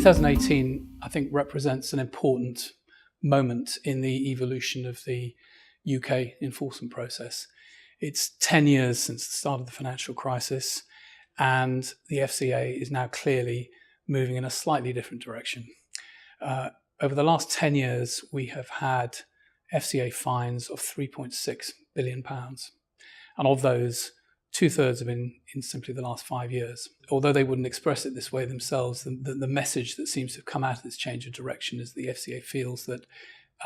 2018, I think, represents an important moment in the evolution of the UK enforcement process. It's 10 years since the start of the financial crisis, and the FCA is now clearly moving in a slightly different direction. Over the last 10 years, we have had FCA fines of £3.6 billion. And of those, 2/3 have been in simply the last 5 years. Although they wouldn't express it this way themselves, the message that seems to have come out of this change of direction is the FCA feels that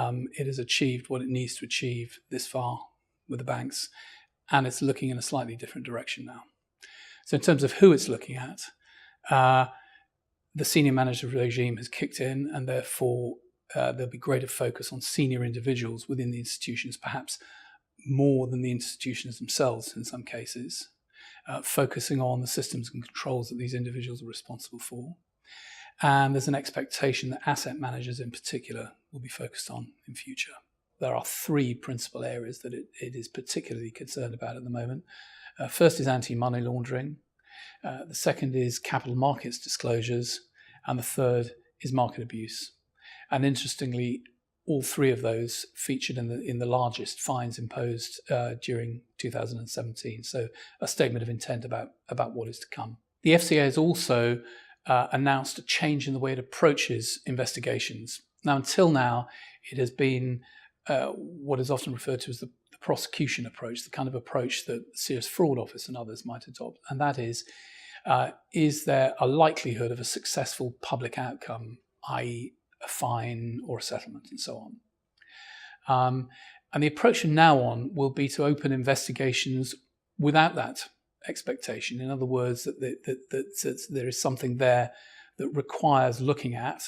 it has achieved what it needs to achieve this far with the banks, and it's looking in a slightly different direction now. So in terms of who it's looking at, the senior manager regime has kicked in, and therefore there'll be greater focus on senior individuals within the institutions, perhaps more than the institutions themselves in some cases, focusing on the systems and controls that these individuals are responsible for. And there's an expectation that asset managers in particular will be focused on in future. There are three principal areas that it is particularly concerned about at the moment. First is anti-money laundering. The second is capital markets disclosures. And the third is market abuse. And interestingly, all three of those featured in the largest fines imposed during 2017. So a statement of intent about what is to come. The FCA has also announced a change in the way it approaches investigations. Now, until now, it has been what is often referred to as the prosecution approach, the kind of approach that the Serious Fraud Office and others might adopt. And that is there a likelihood of a successful public outcome, i.e. a fine or a settlement and so on. And the approach from now on will be to open investigations without that expectation. In other words, that there is something there that requires looking at,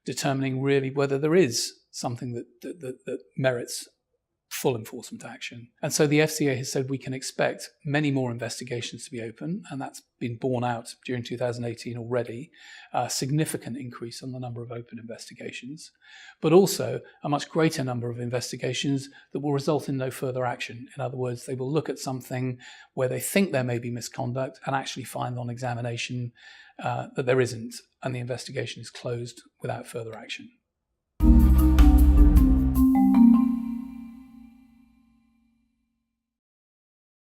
determining really whether there is something that merits full enforcement action. And so the FCA has said we can expect many more investigations to be open, and that's been borne out during 2018 already, a significant increase on the number of open investigations, but also a much greater number of investigations that will result in no further action. In other words, they will look at something where they think there may be misconduct and actually find on examination that there isn't, and the investigation is closed without further action.